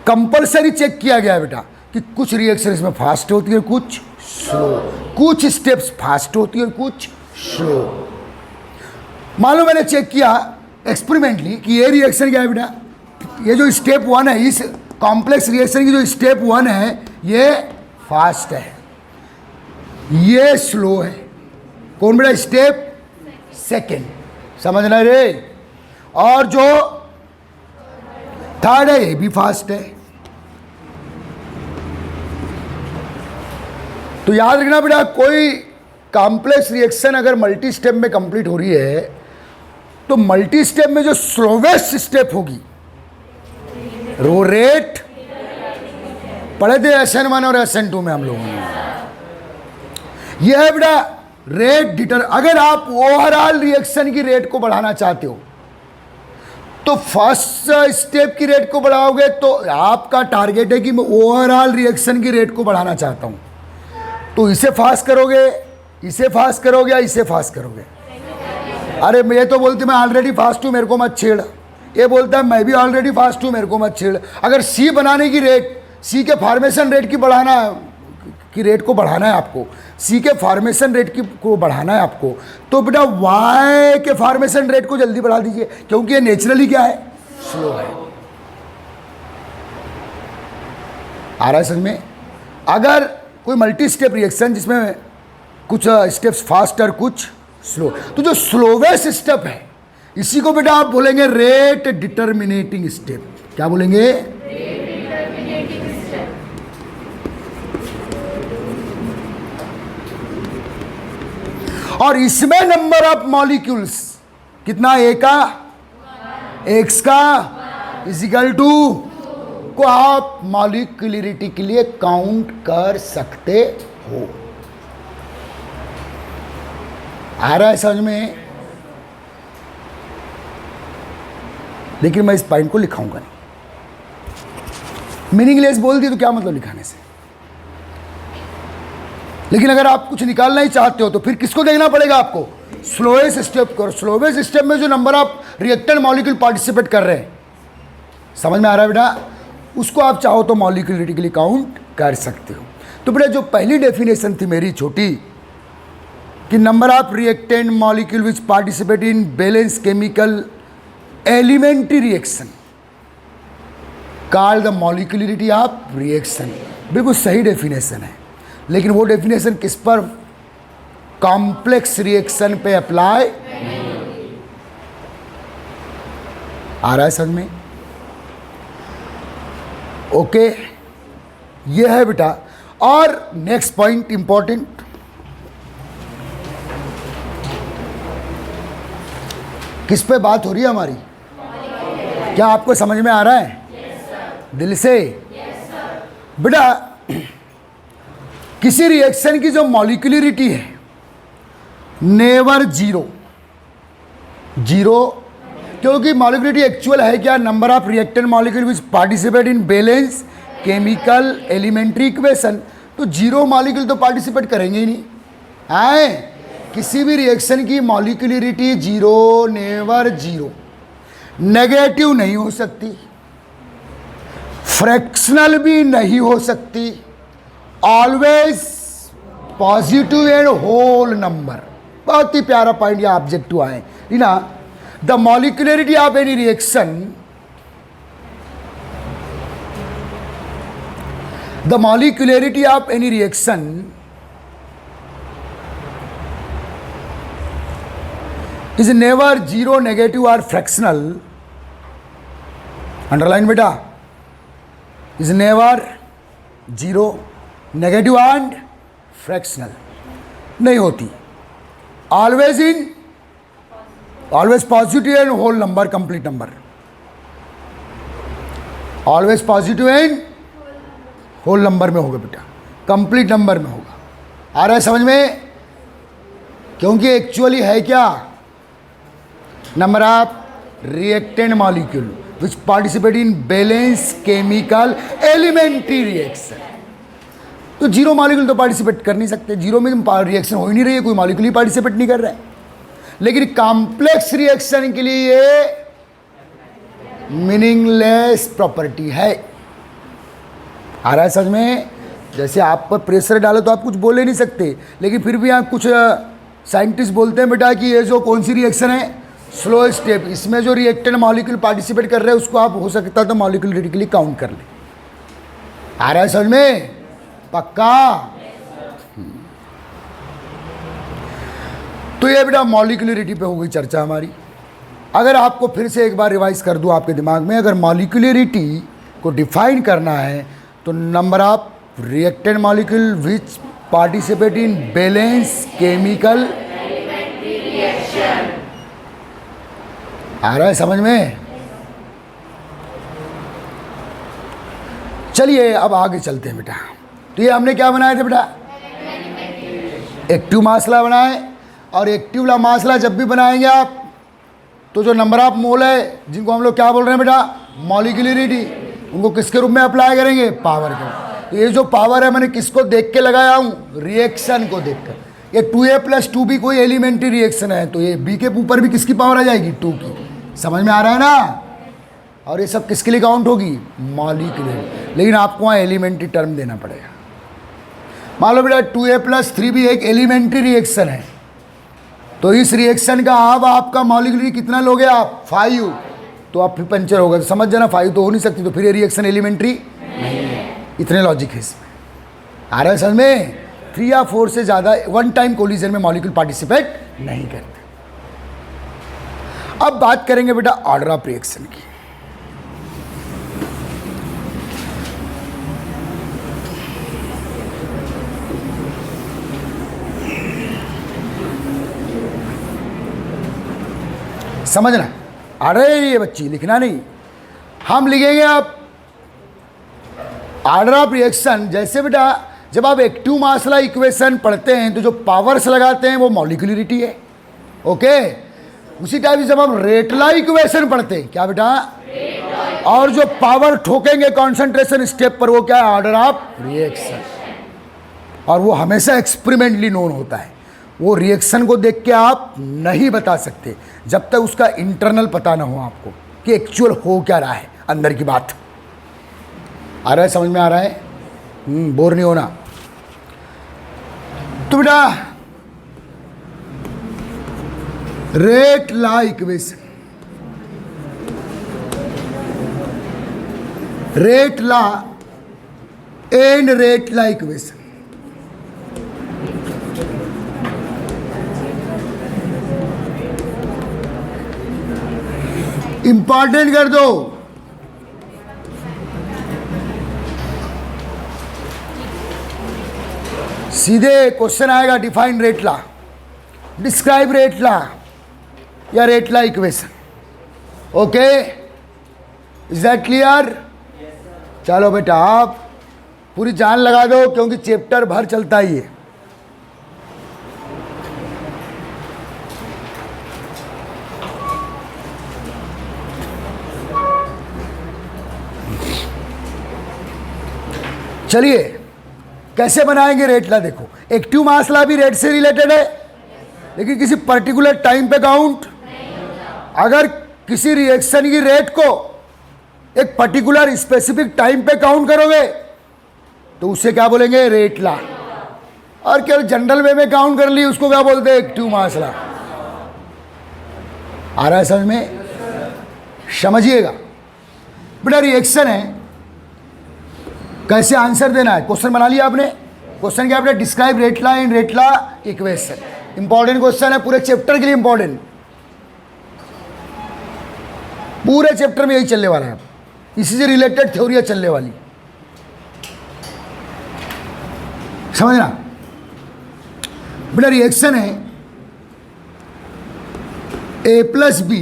कंपलसरी चेक किया गया है बेटा कि कुछ रिएक्शन इसमें फास्ट होती है, कुछ स्लो, कुछ स्टेप्स फास्ट होती है, कुछ स्लो। मालूम मैंने चेक किया एक्सपेरिमेंटली कि ये रिएक्शन क्या है बेटा, ये जो स्टेप 1 है, इस कॉम्प्लेक्स रिएक्शन की जो स्टेप 1 है ये फास्ट है, ये स्लो है। कौन बेटा? स्टेप सेकेंड, समझना रे। और जो थर्ड है ये भी फास्ट है। तो याद रखना बेटा, कोई कॉम्प्लेक्स रिएक्शन अगर मल्टी स्टेप में कंप्लीट हो रही है तो मल्टी स्टेप में जो स्लोवेस्ट स्टेप होगी वो रेट पढ़े थे SN1 और SN2 में हम लोगों ने, यह है बेटा रेट डिटर। अगर आप ओवरऑल रिएक्शन की रेट को बढ़ाना चाहते हो तो फर्स्ट स्टेप की रेट को बढ़ाओगे, तो आपका टारगेट है कि मैं ओवरऑल रिएक्शन की रेट को बढ़ाना चाहता हूं, तो इसे फास्ट करोगे, इसे फास्ट करोगे या इसे फास्ट करोगे? अरे मैं तो बोलती मैं ऑलरेडी फास्ट हूं, मेरे को मत छेड़। ये बोलता है मैं भी ऑलरेडी फास्ट हूं, मेरे को मत छेड़। अगर सी बनाने की रेट, सी के फॉर्मेशन रेट की बढ़ाना की रेट को बढ़ाना है आपको, सी के फॉर्मेशन रेट की को बढ़ाना है आपको, तो बेटा वाई के फॉर्मेशन रेट को जल्दी बढ़ा दीजिए, क्योंकि ये नेचुरली क्या है? स्लो है। आ रहा है समझ में? अगर कोई मल्टी स्टेप रिएक्शन जिसमें कुछ स्टेप्स फास्ट और कुछ स्लो, तो जो स्लोवेस्ट स्टेप है इसी को बेटा आप बोलेंगे रेट डिटर्मिनेटिंग स्टेप। क्या बोलेंगे? और इसमें नंबर ऑफ मॉलिक्यूल्स कितना? ए का एक्स का इजिकल टू को आप मॉलिक्यूलरिटी के लिए काउंट कर सकते हो। आ रहा है समझ में? लेकिन मैं इस पॉइंट को लिखाऊंगा नहीं, मीनिंगलेस बोल दी तो क्या मतलब लिखाने से। लेकिन अगर आप कुछ निकालना ही चाहते हो तो फिर किसको देखना पड़ेगा आपको? स्लोएस्ट स्टेप को। स्लोएस्ट स्टेप में जो number of reactant molecule participate कर रहे हैं, समझ में आ रहा है बेटा? उसको आप चाहो तो मॉलिक्यूलरिटी के लिए काउंट कर सकते हो। तो बेटा जो पहली डेफिनेशन थी मेरी छोटी कि number of reactant molecule which participate in balance chemical elementary reaction called the molecularity of reaction, बिल्कुल सही डेफिनेशन है। लेकिन वो डेफिनेशन किस पर? कॉम्प्लेक्स रिएक्शन पे अप्लाई। आ रहा है समझ में? ओके, ये है बेटा। और नेक्स्ट पॉइंट इंपॉर्टेंट, किस पे बात हो रही है हमारी? क्या आपको समझ में आ रहा है? दिल से? बेटा किसी रिएक्शन की जो मॉलिक्यूलरिटी है नेवर जीरो, क्योंकि मॉलिक्यूलरिटी एक्चुअल है क्या? Number of reactant molecule which participate in balance chemical elementary equation. तो जीरो मॉलिक्यूल तो पार्टिसिपेट करेंगे ही नहीं। आए किसी भी रिएक्शन की molecularity zero, never zero, negative नहीं हो सकती, फ्रैक्शनल भी नहीं हो सकती, always positive and whole number. बहुत ही प्यारा पॉइंट या ऑब्जेक्टिव आए ना। The molecularity of any reaction the molecularity of any reaction is never zero, negative और फ्रैक्शनल, अंडरलाइन बेटा, is never zero, negative and fractional नहीं होती, always positive and whole number, complete number, always positive and whole number में होगा बेटा, complete number में होगा। आ रहा है समझ में? क्योंकि एक्चुअली है क्या, number of reactant molecule which participate in balance chemical elementary reaction. तो जीरो मॉलिक्यूल तो पार्टिसिपेट कर नहीं सकते, जीरो में रिएक्शन हो ही नहीं रही है, कोई मॉलिक्यूल ही पार्टिसिपेट नहीं कर रहा है। लेकिन कॉम्प्लेक्स रिएक्शन के लिए ये मीनिंगलेस प्रॉपर्टी है। आ रहा है समझ में? जैसे आप पर प्रेशर डालो तो आप कुछ बोल ही नहीं सकते, लेकिन फिर भी आप कुछ साइंटिस्ट बोलते हैं बेटा कि ये जो कौन सी रिएक्शन है, स्लो स्टेप, इसमें जो रिएक्टेंट मॉलिक्यूल पार्टिसिपेट कर रहे हैं उसको आप हो सकता है तो मॉलिक्यूलरिटी के लिए काउंट कर ले। आ रहा है समझ में? पक्का? तो ये बेटा मॉलिक्यूलरिटी पे हो गई चर्चा हमारी। अगर आपको फिर से एक बार रिवाइज कर दूं आपके दिमाग में, अगर मॉलिक्यूलरिटी को डिफाइन करना है तो number of reactant molecule which participate in balance chemical, आ रहा है समझ में? चलिए अब आगे चलते हैं बेटा। तो ये हमने क्या बनाए थे बेटा, एक्टिव मासला बनाए, और एक्टिव मासला जब भी बनाएंगे आप तो जो नंबर ऑफ मोल है, जिनको हम लोग क्या बोल रहे हैं बेटा, मॉलिक्यूलरिटी, उनको किसके रूप में अप्लाई करेंगे, पावर के। तो ये जो पावर है मैंने किसको देख के लगाया हूँ, रिएक्शन को देखकर। ये 2A + 2B कोई एलिमेंट्री रिएक्शन है, तो ये B के ऊपर भी किसकी पावर आ जाएगी, 2 की। समझ में आ रहा है ना? और ये सब किसके लिए काउंट होगी, मॉलिक्यूलर। लेकिन आपको वहाँ एलिमेंट्री टर्म देना पड़ेगा। मान लो बेटा 2A + 3B एक एलिमेंट्री रिएक्शन है, तो इस रिएक्शन का अब आपका मॉलिक्यूलर कितना लोगे आप, 5, तो आप फिर पंचर होगा। तो समझ जाना 5 तो हो नहीं सकती, तो फिर ये रिएक्शन एलिमेंट्री नहीं है। इतने लॉजिक है इसमें। आ रहा है समझ में? 3 या 4 से ज़्यादा वन टाइम कोलिजन में मॉलिक्यूल पार्टिसिपेट नहीं करते। अब बात करेंगे बेटा ऑर्डर ऑफ रिएक्शन की। समझना, अरे ये बच्ची लिखना नहीं, हम लिखेंगे अब ऑर्डर ऑफ रिएक्शन। जैसे बेटा जब आप एक्टिव मासला इक्वेशन पढ़ते हैं तो जो पावर्स लगाते हैं वो मॉलिक्यूलरिटी है, ओके। उसी टाइप से जब हम रेटला इक्वेशन पढ़ते हैं, क्या बेटा, और जो पावर ठोकेंगे कॉन्सेंट्रेशन स्टेप पर, वो क्या है, ऑर्डर ऑफ रिएक्शन। और वो हमेशा एक्सपेरिमेंटली नोन होता है। वो रिएक्शन को देख के आप नहीं बता सकते जब तक उसका इंटरनल पता ना हो आपको कि एक्चुअल हो क्या रहा है, अंदर की बात। आ रहा है समझ में? आ रहा है? बोर नहीं होना। तो बेटा rate law equation, rate law and rate law equation, important कर दो। सीधे क्वेश्चन आएगा, define rate law, describe rate law या rate law equation, okay. Is that clear? चलो बेटा आप पूरी जान लगा दो, क्योंकि चैप्टर भर चलता ही है। चलिए कैसे बनाएंगे रेट ला। देखो एक्टिव मासला भी रेट से रिलेटेड है, लेकिन किसी पर्टिकुलर टाइम पे काउंट। अगर किसी रिएक्शन की रेट को एक पर्टिकुलर स्पेसिफिक टाइम पे काउंट करोगे तो उसे क्या बोलेंगे, रेट ला। और केवल जनरल वे में काउंट कर ली, उसको क्या बोलते हैं, एक्टिव मासला। आ रहा है समझ में? समझिएगा बेटा, रिएक्शन है कैसे आंसर देना है, क्वेश्चन बना लिया आपने। क्वेश्चन क्या आपने, डिस्क्राइब रेटला इन रेटला इक्वेशन। इंपॉर्टेंट क्वेश्चन है, पूरे चैप्टर के लिए इंपॉर्टेंट, पूरे चैप्टर में यही चलने वाला है, इसी से रिलेटेड थ्योरियां चलने वाली, समझना बेटा। रिएक्शन है ए प्लस बी,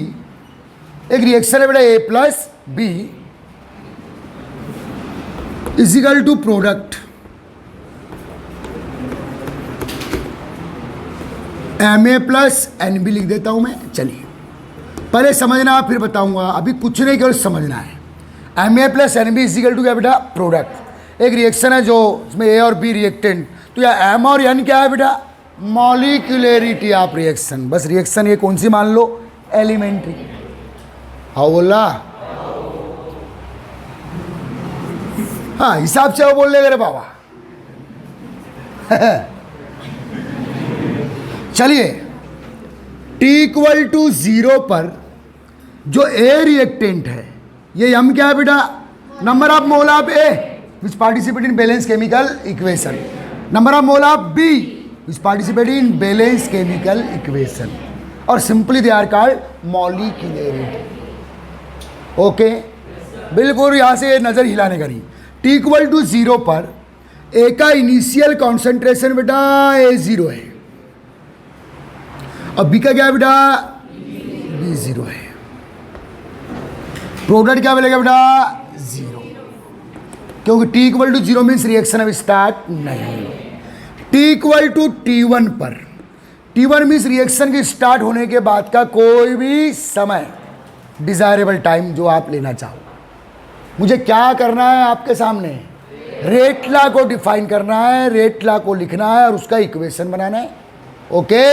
एक रिएक्शन है बेटा A plus B is equal to product m A plus N B लिख देता हूं मैं। चलिए पहले समझना फिर बताऊंगा, अभी कुछ नहीं केवल समझना है। M A plus N B is equal to क्या बेटा, प्रोडक्ट। एक रिएक्शन है जो इसमें ए और बी रिएक्टेंट, तो या एम और एन क्या है बेटा, मॉलिक्यूलरिटी ऑफ रिएक्शन। बस रिएक्शन ये कौन सी मान लो, एलिमेंट्री। हाँ बोला, हाँ हिसाब से वो बोल ले मेरे बाबा। चलिए T इक्वल टू 0 पर जो ए रिएक्टेंट है, ये एम क्या है बेटा, number of mole of A which participate in balance chemical equation, number of mole of B which participate in balance chemical equation, और simply they are called molecularity. Okay, बिल्कुल यहां से नजर हिलाने का नहीं। T इक्वल टू 0 पर ए का इनिशियल कॉन्सेंट्रेशन बेटा A0 है, और बी का क्या है बेटा, B0 है। प्रोडक्ट क्या मिलेगा बेटा, 0, क्योंकि T equal to 0 means reaction अब स्टार्ट नहीं। T इक्वल टू T1 पर, T1 मीन्स रिएक्शन के स्टार्ट होने के बाद का कोई भी समय, डिजायरेबल टाइम जो आप लेना चाहो। मुझे क्या करना है आपके सामने, रेट लॉ को डिफाइन करना है, रेट लॉ को लिखना है और उसका इक्वेशन बनाना है। ओके,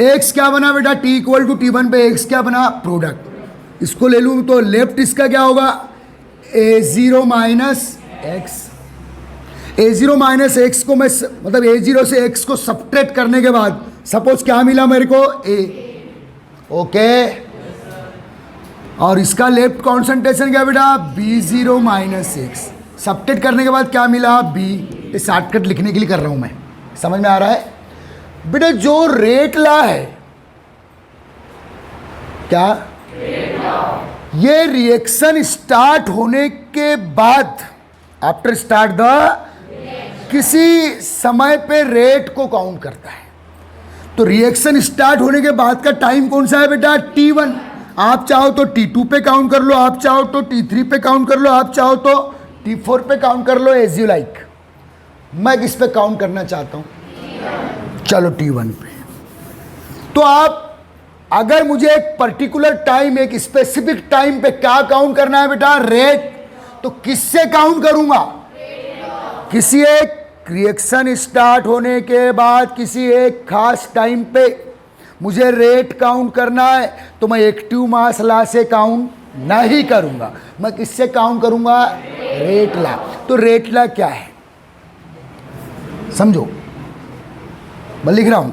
एक्स क्या बना बेटा, T इक्वल टू T1 पे एक्स क्या बना, प्रोडक्ट। इसको ले लूं तो लेफ्ट इसका क्या होगा, A0 minus x. A0 minus x को मैं मतलब A0 से एक्स को सब्ट्रैक्ट करने के बाद सपोज क्या मिला मेरे को, A। ओके, और इसका लेफ्ट कॉन्सेंट्रेशन क्या बेटा, B0 माइनस एक्स। सब्ट्रैक्ट करने के बाद क्या मिला, B। ये शॉर्टकट लिखने के लिए कर रहा हूं मैं, समझ में आ रहा है बेटा। जो रेट लॉ है क्या, ये रिएक्शन स्टार्ट होने के बाद, आफ्टर स्टार्ट द, किसी समय पे रेट को काउंट करता है। तो रिएक्शन स्टार्ट होने के बाद का टाइम कौन सा है बेटा, T1। आप चाहो तो T2 पे काउंट कर लो, आप चाहो तो T3 पे काउंट कर लो, आप चाहो तो T4 पे काउंट कर लो, एज यू लाइक। मैं किस पे काउंट करना चाहता हूं, चलो T1 पे। तो आप अगर मुझे एक पर्टिकुलर टाइम, एक स्पेसिफिक टाइम पे क्या काउंट करना है बेटा, रेट, तो किससे काउंट करूंगा, किसी एक रिएक्शन स्टार्ट होने के बाद किसी एक खास टाइम पे मुझे रेट काउंट करना है, तो मैं एक्टिव मास लॉ से काउंट नहीं करूंगा, मैं किससे काउंट करूंगा, रेट लॉ। तो रेट लॉ क्या है समझो, मैं लिख रहा हूं,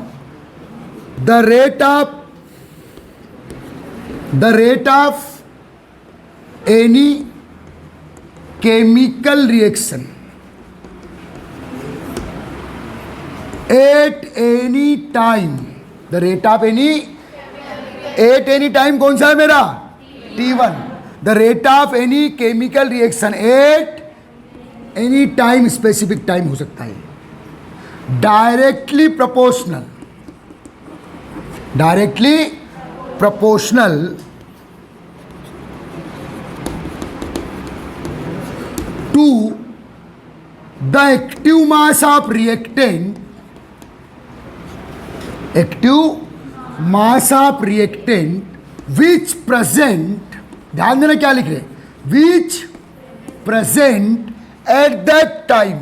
the rate of any chemical reaction at any time, the rate of any, at any time कौन सा है मेरा, T1। The rate of any chemical reaction at any time, specific time हो सकता है, directly proportional to the active mass of reactant, active mass of reactant which present, ध्यान देना क्या लिख रहे, विच present at that time,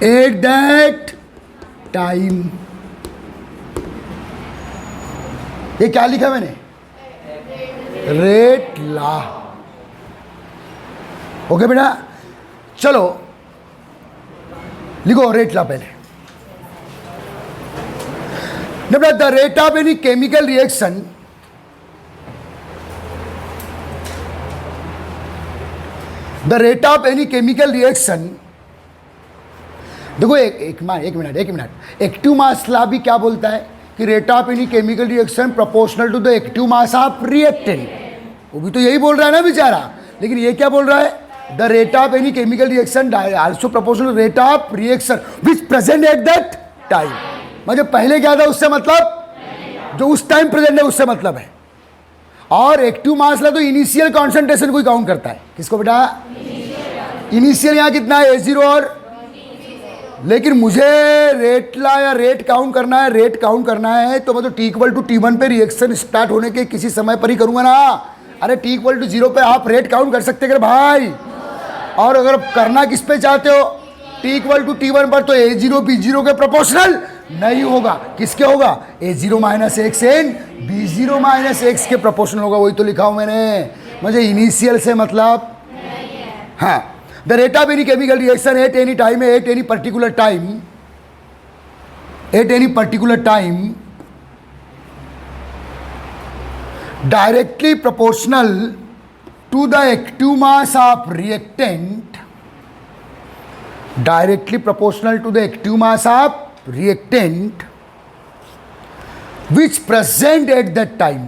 eight that time. ये क्या लिखा मैंने, रेट लॉ। ओके बेटा, चलो लिखो रेट लॉ पहले। The rate of any chemical reaction the rate of any chemical reaction, देखो एक मिनट, एक्टिव मास लॉ भी क्या बोलता है कि rate of any chemical reaction proportional to the active mass of reactant, वो भी तो यही बोल रहा है ना बेचारा। लेकिन ये क्या बोल रहा है, the rate of any chemical reaction also proportional rate of reaction which present at that time. मतलब पहले क्या था उससे मतलब जो उस टाइम प्रेजेंट है उससे मतलब है। और एक्टिव मास ला तो इनिशियल कॉन्सेंट्रेशन को ही काउंट करता है। किसको बेटा, इनिशियल यहाँ कितना है A0 और, लेकिन मुझे रेट ला या रेट काउंट करना है, रेट काउंट करना है तो मैं तो T=T1 पे रिएक्शन स्टार्ट होने के किसी समय पर ही करूंगा ना। अरे T=0 पे आप रेट काउंट कर सकते हैं भाई। और अगर करना किस पे चाहते हो, T=T1 पर, तो A0 B0 के प्रोपोर्शनल नहीं होगा। किसके होगा, A0 - x and B0 - x के प्रोपोर्शनल होगा। वही तो लिखा हूं मैंने, मुझे इनिशियल से मतलब। हाँ, the rate of any chemical reaction at any time, at any particular time directly proportional to the active mass of reactant, directly proportional to the active mass of reactant which present at that time.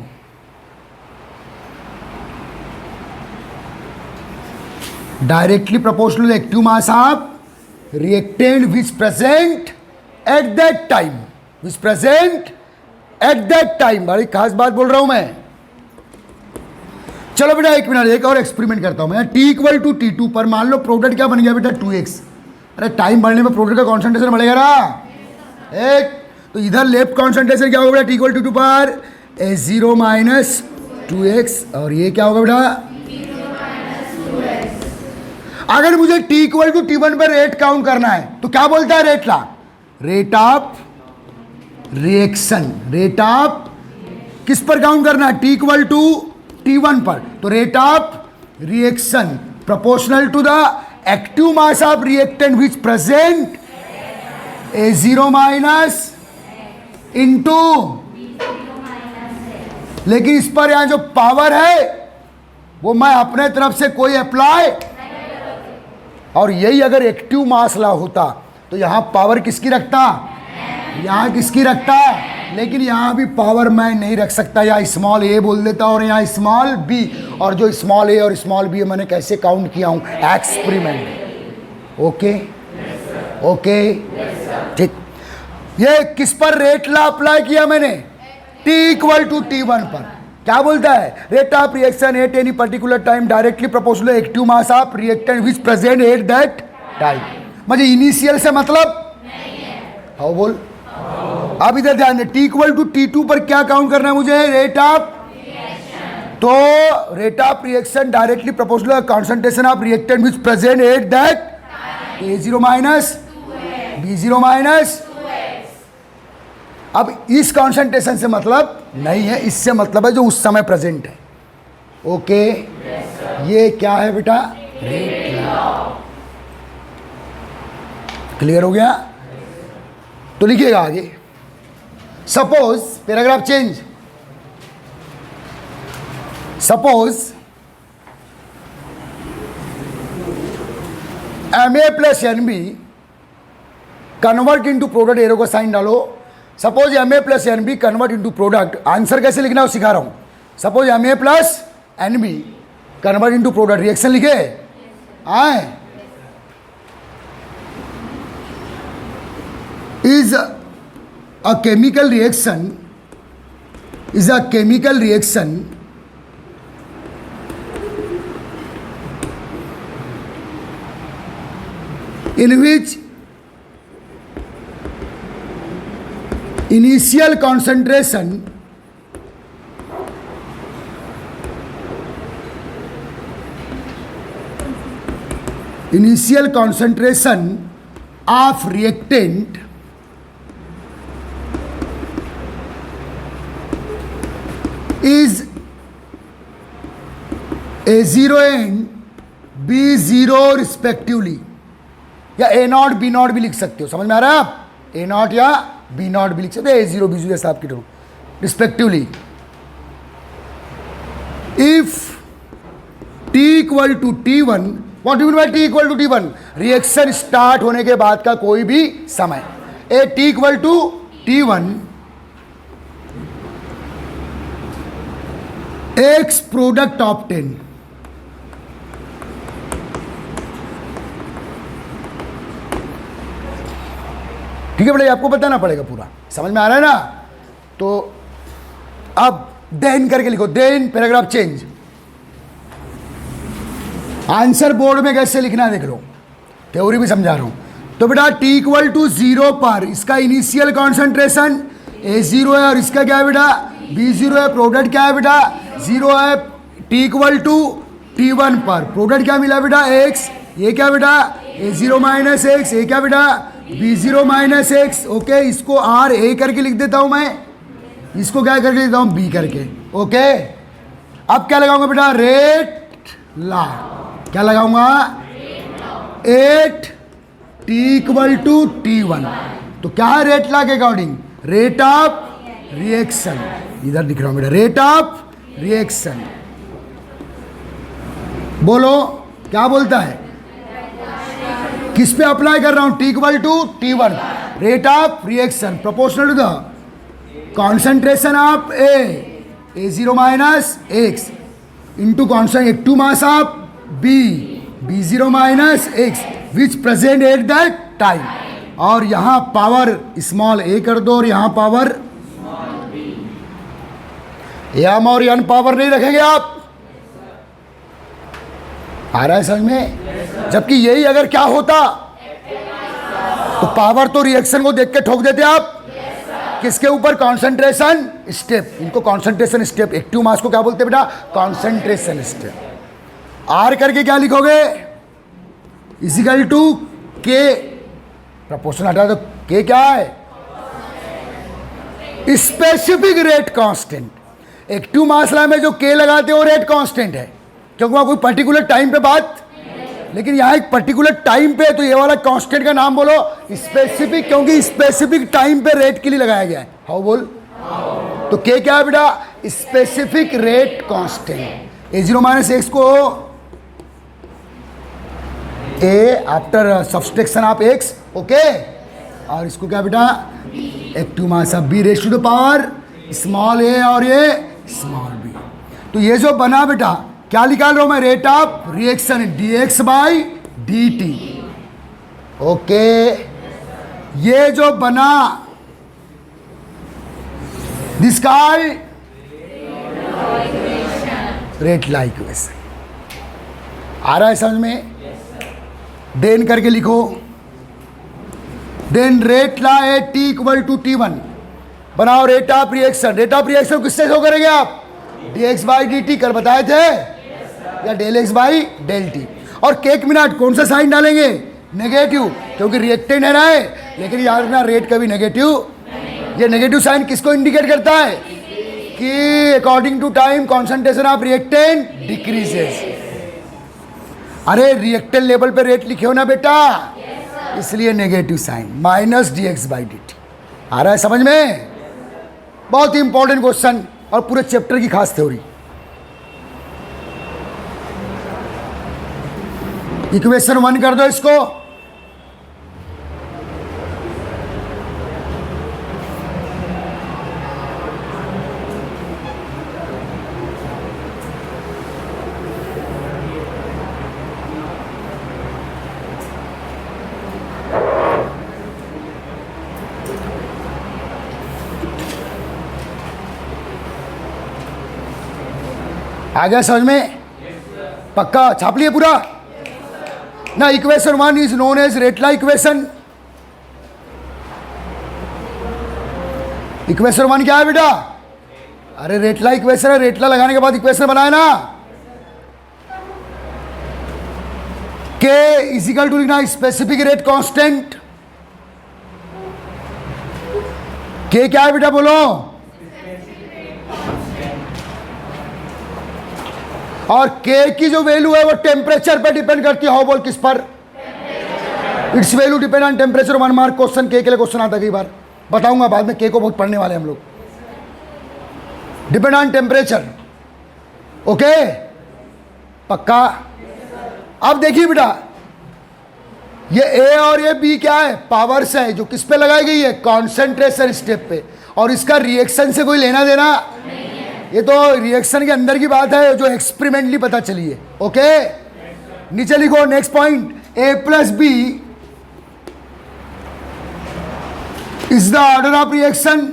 Directly proportional to the active mass of reactant which present at that time, which present at that time। बड़ी खास बात बोल रहा हूं मैं। चलो बेटा एक मिनट, एक और एक्सपेरिमेंट करता हूं मैं। T=T2 पर मान लो प्रोडक्ट क्या बन गया बेटा 2x। अरे टाइम बढ़ने में प्रोडक्ट का कॉन्सेंट्रेशन बढ़ेगा ना एक, तो इधर लेफ्ट कॉन्सेंट्रेशन क्या होगा बेटा T=T2 पर A0 - 2x, और ये क्या होगा बेटा, अगर मुझे T=T1 पर रेट काउंट करना है तो क्या बोलता है rate law, rate of reaction. Rate of किस पर काउंट करना है, T=T1 पर, तो rate of reaction proportional to the active mass of reactant which present A0 into, लेकिन इस पर यहां जो पावर है वो मैं अपने तरफ से कोई अप्लाई, और यही अगर एक्टिव मास ला होता तो यहां पावर किसकी रखता, यहाँ किसकी रखता, लेकिन यहाँ भी पावर मैं नहीं रख सकता, यहाँ स्मॉल a बोल देता और यहाँ स्मॉल b, और जो स्मॉल a और स्मॉल b मैंने कैसे काउंट किया हूँ, एक्सपेरिमेंट। ओके ओके ठीक। ये किस पर रेट ला अप्लाई किया मैंने, T=T1 पर। क्या बोलता है, rate of reaction at any particular time directly proportional active mass of reactant which present at that time. मुझे इनिशियल से मतलब हाउ बोल। अब इधर ध्यान दें, T=T2 पर क्या काउंट करना है मुझे, रेट ऑफ, तो rate of reaction directly proportional concentration of reactant which present at that A0 - B0 अब इस कॉन्सेंट्रेशन से मतलब नहीं है, इससे मतलब है जो उस समय प्रेजेंट है। ओके ये क्या है बेटा, क्लियर हो गया। तो लिखिएगा आगे, suppose paragraph change, suppose Ma + Nb convert into product, arrow का साइन डालो। Suppose Ma + Nb convert into product, answer कैसे लिखना है सिखा रहा हूं। Suppose Ma + Nb convert into product, reaction लिखे आए, is a chemical reaction, is a chemical reaction in which initial concentration of reactant is A0 and B0 respectively, या A0 B0 भी लिख सकते हो, समझ में आ रहा है आप, A0 या B0 भी लिख सकते हो, A0 B0 जैसा आपकी term respectively. If T=T1 what you mean by T equal to T1? Reaction start होने के बाद का कोई भी समय। A T equal to T1 x product obtain. ठीक है बेटा, आपको बताना पड़ेगा पूरा, समझ में आ रहा है ना? तो अब देन करके लिखो, then paragraph change. Answer board में कैसे लिखना है देख लो, थ्योरी भी समझा रहा हूं। तो बेटा टी इक्वल टू 0 पर इसका इनिशियल कॉन्सेंट्रेशन A0 है, और इसका क्या है बेटा B0 है। प्रोडक्ट क्या है बेटा 0 है। टी इक्वल टू T1 पर प्रोडक्ट क्या मिला बेटा X, ये क्या बेटा A0 माइनस एक्स, ये क्या बेटा B0 माइनस एक्स। ओके, इसको आर ए करके लिख देता हूं मैं, इसको क्या करके लिखता हूं बी करके। ओके, अब क्या लगाऊंगा बेटा रेट ला, क्या लगाऊंगा 8 टी इक्वल टू T1। तो क्या है रेट ला के अकॉर्डिंग रेट ऑफ रिएक्शन, इधर दिख रहा हूं बेटा रेट ऑफ रिएक्शन। बोलो क्या बोलता है, किस पे अप्लाई कर रहा हूं T equal to T1 rate of reaction proportional to the concentration of A0 minus x into active mass of B0 minus x which present at that time. और यहां पावर स्मॉल a कर दो, और यहां power M और N power नहीं रखेंगे आप। आ रहा है समझ में? जबकि यही अगर क्या होता तो पावर तो रिएक्शन को देख के ठोक देते आप। किसके ऊपर? Concentration step. इनको कॉन्सेंट्रेशन स्टेप, एक्टिव मास को क्या बोलते हैं बेटा कॉन्सेंट्रेशन स्टेप। आर करके क्या लिखोगे इजिकल टू के, प्रपोर्शन हटा दो, के क्या है specific rate constant. Active mass law में जो के लगाते हो रेट कांस्टेंट है, क्योंकि वहां कोई पर्टिकुलर टाइम पे बात, लेकिन यहां एक पर्टिकुलर टाइम पे, तो ये वाला कांस्टेंट का नाम बोलो स्पेसिफिक, क्योंकि स्पेसिफिक टाइम पे रेट के लिए लगाया गया है। हाउ बोल, तो के क्या है बेटा specific rate constant. A0 minus x को A after subtraction of x. Okay, और इसको क्या बेटा active mass of B raise to the power small a और ये स्मॉल बी। तो ये जो बना बेटा क्या निकाल रहा हूं मैं rate of reaction dx by dt। Okay, ये जो बना this called rate law equation. आ रहा है समझ में? देन करके लिखो, देन रेट ला है टी इक्वल टू T1 बनाओ rate of reaction. Rate of reaction किससे शो करेंगे आप dx बाई dt, कर बताए थे, या del x by del T. और केक मिनट कौन सा साइन डालेंगे नेगेटिव, क्योंकि रिएक्टेंट है ना है, लेकिन याद रखना रेट कभी नेगेटिव। ये नेगेटिव साइन किसको इंडिकेट करता है कि according to time concentration of reactant decreases. अरे रिएक्टेंट लेवल पे रेट लिखे हो ना बेटा, इसलिए negative sign minus dx by dt। आ रहा है समझ में? बहुत ही इंपॉर्टेंट क्वेश्चन और पूरे चैप्टर की खास थ्योरी। इक्वेशन 1 कर दो इसको, आ गया समझ में? पक्का छाप लिए पूरा ना। Equation 1 is known as rate law equation. Equation 1 क्या है बेटा? अरे रेटला इक्वेशन है, रेटला लगाने के बाद इक्वेशन बनाए ना। के इजिकल टू लिखना स्पेसिफिक रेट कांस्टेंट। के क्या है बेटा बोलो? और के की जो वैल्यू है वो टेम्परेचर पे डिपेंड करती है। हाउ बोल किस पर? It's value depend on temperature. 1 mark question के लिए क्वेश्चन आता है कई बार, बताऊंगा बाद में, के को बहुत पढ़ने वाले हम लोग। Depend on temperature. ओके पक्का? अब देखिए बेटा, ये ए और ये बी क्या है, पावर्स है जो किस पे लगाई गई है, कॉन्सेंट्रेशन स्टेप पे, और इसका रिएक्शन से कोई लेना देना नहीं है। ये तो रिएक्शन के अंदर की बात है जो एक्सपेरिमेंटली पता चली है। ओके, नीचे लिखो next point, A plus B is the order of reaction.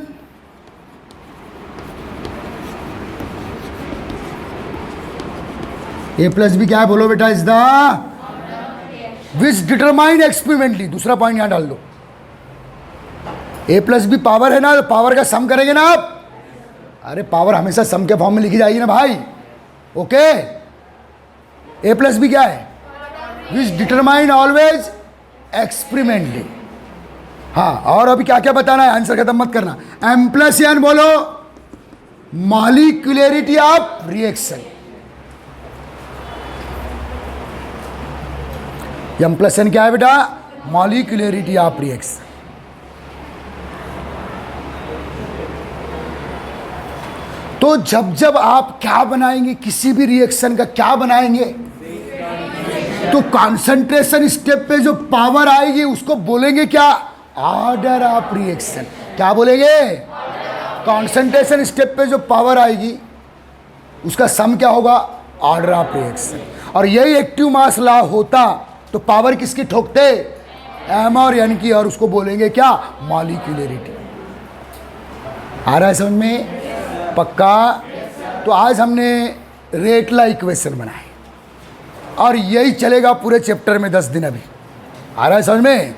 A plus B क्या है बोलो बेटा, is the which determined experimentally. दूसरा पॉइंट यहां डाल दो, ए प्लस बी पावर है ना, तो पावर का सम करेंगे ना आप। अरे पावर हमेशा सम के फॉर्म में लिखी जाएगी ना भाई। ओके, ए प्लस बी क्या है, विच डिटरमाइंड ऑलवेज एक्सपेरिमेंटली। हाँ, और अभी क्या क्या बताना है, आंसर खत्म मत करना। एम प्लस एन बोलो, molecularity of reaction. M plus N क्या है बेटा, मॉलिक्यूलरिटी ऑफ रिएक्शन। तो जब जब आप क्या बनाएंगे, किसी भी रिएक्शन का क्या बनाएंगे, तो कॉन्सेंट्रेशन स्टेप पे जो पावर आएगी उसको बोलेंगे क्या, ऑर्डर ऑफ रिएक्शन। क्या बोलेंगे, कॉन्सेंट्रेशन स्टेप पे जो पावर आएगी उसका सम क्या होगा, ऑर्डर ऑफ रिएक्शन। और यही एक्टिव मास लॉ होता तो पावर किसकी ठोकते, एम और एन की, और उसको बोलेंगे क्या, मॉलिक्यूलरिटी। आ रहा है समझ में, पक्का। तो आज हमने रेट लॉ इक्वेशन बनाए और यही चलेगा पूरे चैप्टर में 10 दिन। अभी आ रहा है समझ में।